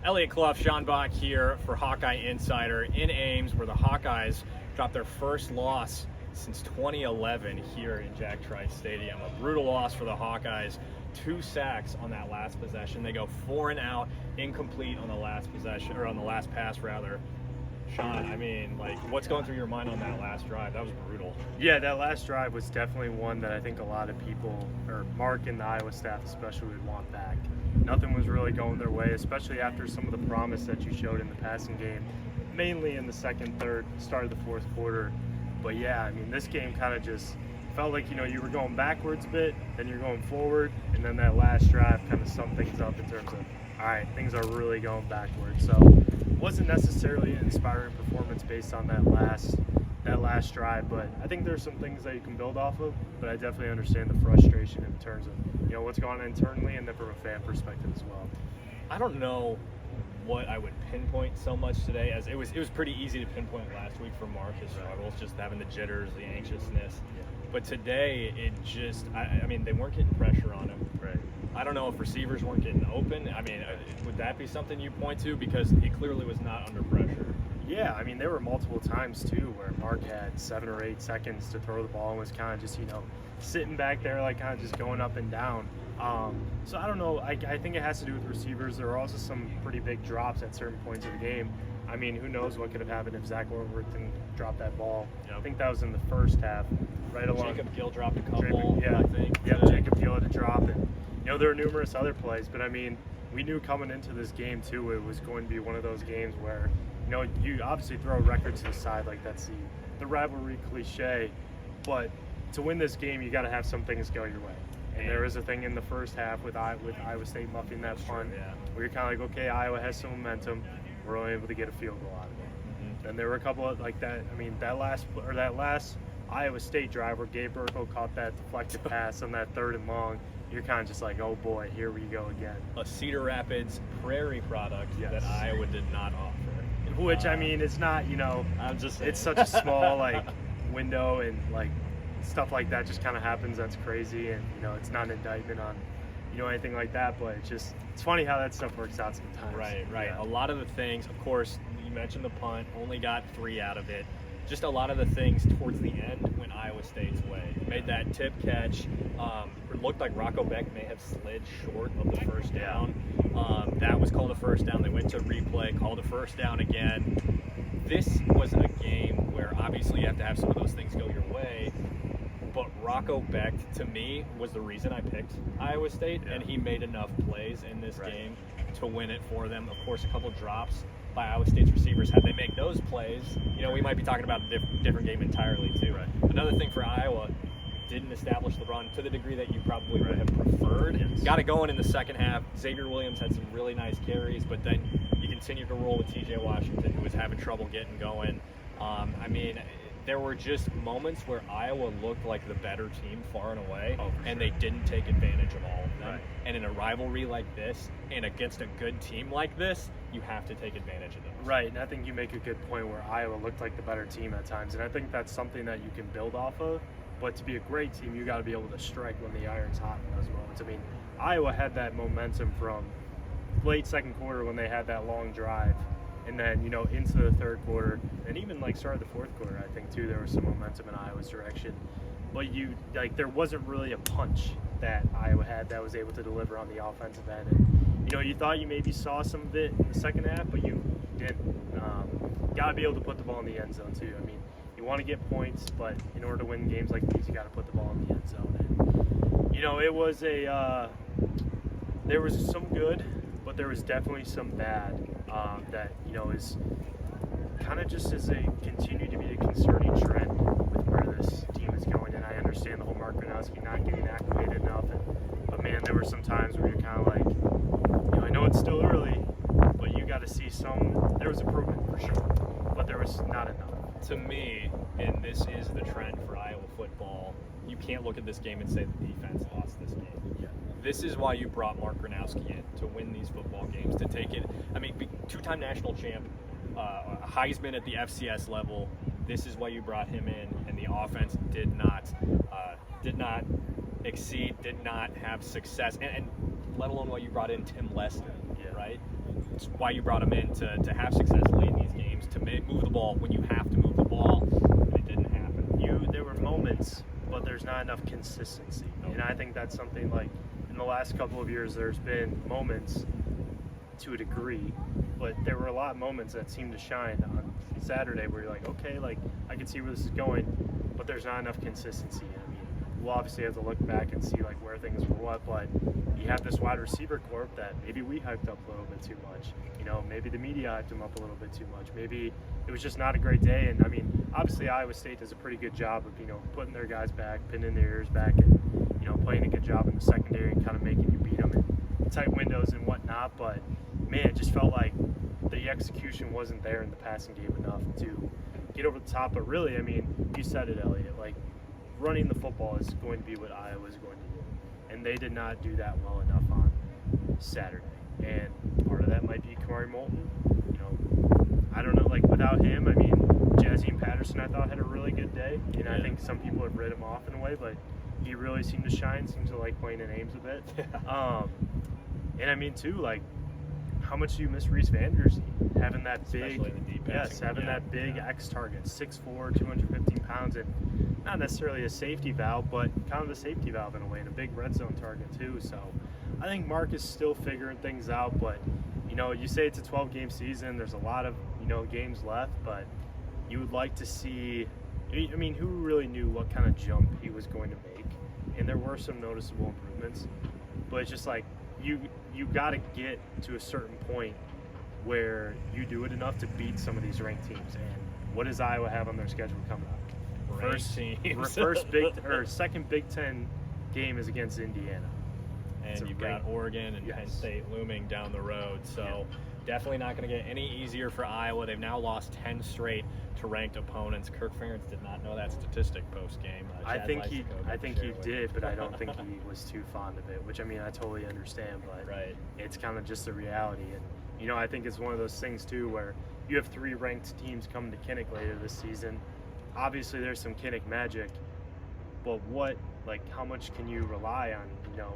Elliot Clough, Sean Bach here for Hawkeye Insider in Ames, where the Hawkeyes dropped their first loss since 2011 here in Jack Trice Stadium. A brutal loss for the Hawkeyes. 2 sacks on that last possession. They go 4 and out, incomplete on the last possession, or on the last pass rather. Sean, I mean, like, what's going through your mind on that last drive? That was brutal. Yeah, that last drive was definitely one that I think a lot of people, or Mark and the Iowa staff especially, would want back. Nothing was really going their way, especially after some of the promise that you showed in the passing game, mainly in the second, third, start of the fourth quarter. But yeah, I mean, this game kind of just felt like, you were going backwards a bit, then you're going forward, and then that last drive kind of summed things up in terms of, all right, things are really going backwards. So it wasn't necessarily an inspiring performance based on that last drive, but I think there's some things that you can build off of, but I definitely understand the frustration in terms of, what's going on internally and then from a fan perspective as well. I don't know what I would pinpoint so much today, as it was pretty easy to pinpoint last week for Marcus struggles, just having the jitters, the anxiousness. Yeah. But today, it just, I mean, they weren't getting pressure on him. Right. I don't know if receivers weren't getting open. I mean, would that be something you point to? Because he clearly was not under pressure. Yeah, I mean, there were multiple times, too, where Mark had 7 or 8 seconds to throw the ball and was kind of just, sitting back there, like kind of just going up and down. So I don't know. I think it has to do with receivers. There were also some pretty big drops at certain points of the game. I mean, who knows what could have happened if Zach Overton dropped that ball. Yep. I think that was in the first half, right along. Jacob Gill dropped a couple, I think. Yeah, Jacob Gill had a drop. And, there were numerous other plays. But, I mean, we knew coming into this game, too, it was going to be one of those games where, you obviously throw a record to the side. Like, that's the rivalry cliche. But to win this game, you got to have some things go your way. And there was a thing in the first half with Iowa State muffing that punt, where you're kind of like, okay, Iowa has some momentum. We're only able to get a field goal out of it. And there were a couple of like that. I mean, that last Iowa State drive where Gabe Burkle caught that deflected pass on that 3rd and long. You're kind of just like, oh boy, here we go again. A Cedar Rapids Prairie product that Iowa did not offer. Which I mean, it's not. I'm just. It's such a small window, and stuff like that just kind of happens. That's crazy, and it's not an indictment on anything like that, but it's funny how that stuff works out sometimes. Right. Yeah. A lot of the things, of course, you mentioned the punt, only got 3 out of it. Just a lot of the things towards the end went Iowa State's way. Made that tip catch. It looked like Rocco Beck may have slid short of the first down. That was called a first down. They went to replay, called a first down again. This was a game where obviously you have to have some of those things go your way. But Rocco Beck, to me, was the reason I picked Iowa State, and he made enough plays in this game to win it for them. Of course, a couple drops by Iowa State's receivers. Had they made those plays, we might be talking about a different game entirely, too. Right. Another thing for Iowa, didn't establish the run to the degree that you probably would have preferred. Yes. Got it going in the second half. Xavier Williams had some really nice carries, but then you continued to roll with TJ Washington, who was having trouble getting going. I mean, there were just moments where Iowa looked like the better team far and away, and they didn't take advantage of all of them. Right. And in a rivalry like this, and against a good team like this, you have to take advantage of those. Right, and I think you make a good point where Iowa looked like the better team at times, and I think that's something that you can build off of. But to be a great team, you got to be able to strike when the iron's hot in those moments. I mean, Iowa had that momentum from late second quarter when they had that long drive, and then, into the third quarter, and even start of the fourth quarter, I think too, there was some momentum in Iowa's direction. But there wasn't really a punch that Iowa had that was able to deliver on the offensive end. And, you thought you maybe saw some of it in the second half, but you didn't. Got to be able to put the ball in the end zone too. I mean, you want to get points, but in order to win games like these, you got to put the ball in the end zone. And, it was there was some good, but there was definitely some bad that is kind of just as a continue to be a concerning trend with where this team is going. And I understand the whole Mark Gronowski not getting acclimated enough, but man, there were some times where you're kind of like, I know it's still early, but you got to see there was improvement for sure, but there was not enough. To me, and this is the trend for Iowa football, you can't look at this game and say the defense lost this game. Yeah. This is why you brought Mark Gronowski in, to win these football games, to take it. I mean, 2-time national champ, Heisman at the FCS level. This is why you brought him in, and the offense did not exceed, did not have success, and let alone why you brought in Tim Lester, right? it's why you brought him in to have success late in these games, to move the ball when you have to move the ball, and it didn't happen. There were moments, but there's not enough consistency. And I think that's something like in the last couple of years, there's been moments to a degree, but there were a lot of moments that seemed to shine on Saturday where you're like, okay, like I can see where this is going, but there's not enough consistency. I mean, we'll obviously have to look back and see like where things were what, but you have this wide receiver corp that maybe we hyped up a little bit too much. You know, maybe the media hyped him up a little bit too much. Maybe it was just not a great day. And I mean, obviously Iowa State does a pretty good job of, you know, putting their guys back, pinning their ears back, and, you know, playing a good job in the secondary and kind of making you beat them in tight windows and whatnot. But man, it just felt like the execution wasn't there in the passing game enough to get over the top. But really, I mean, you said it, Elliot, like running the football is going to be what Iowa is going to do. And they did not do that well enough on Saturday. And part of that might be Kamari Moulton. You know, I don't know, like without him, I mean, Jazzy Patterson I thought had a really good day. And I think some people have written him off in a way, but he really seemed to shine, seemed to like playing in Ames a bit. And I mean too, like how much do you miss Reese Vandersee having that big, that big X target, 6'4", 215 pounds, and not necessarily a safety valve, but kind of a safety valve in a way, and a big red zone target too. So I think Mark is still figuring things out, but you know, you say it's a 12-game season. There's a lot of, you know, games left, but you would like to see. I mean, who really knew what kind of jump he was going to make? And there were some noticeable improvements, but it's just like you got to get to a certain point where you do it enough to beat some of these ranked teams. And what does Iowa have on their schedule coming up? Second Big Ten game is against Indiana. And you've got Oregon and Penn State looming down the road. So definitely not going to get any easier for Iowa. They've now lost 10 straight to ranked opponents. Kirk Ferentz did not know that statistic post-game. I think he did, but I don't think he was too fond of it, which I mean, I totally understand, but it's kind of just the reality. And, you know, I think it's one of those things too where you have 3 ranked teams coming to Kinnick later this season. Obviously there's some Kinnick magic, but how much can you rely on, you know,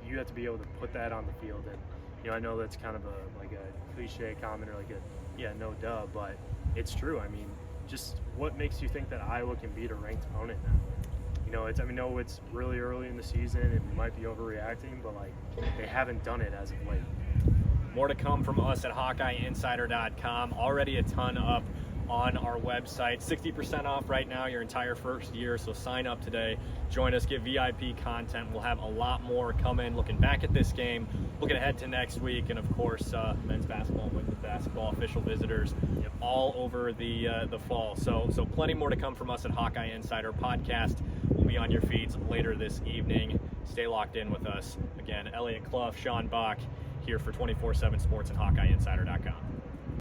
you have to be able to put that on the field. And, you know, I know that's kind of a cliche comment or no duh, but it's true. I mean, just what makes you think that Iowa can beat a ranked opponent now? You know, I know it's really early in the season and we might be overreacting, but like they haven't done it as of late. More to come from us at HawkeyeInsider.com. Already a ton up on our website. 60% off right now your entire first year, so sign up today. Join us, get VIP content. We'll have a lot more coming, looking back at this game, looking ahead to next week, and of course men's basketball and women's basketball official visitors all over the fall. So plenty more to come from us at Hawkeye Insider. Podcast will be on your feeds later this evening. Stay locked in with us. Again, Elliot Clough, Sean Bach here for 24/7 Sports and HawkeyeInsider.com.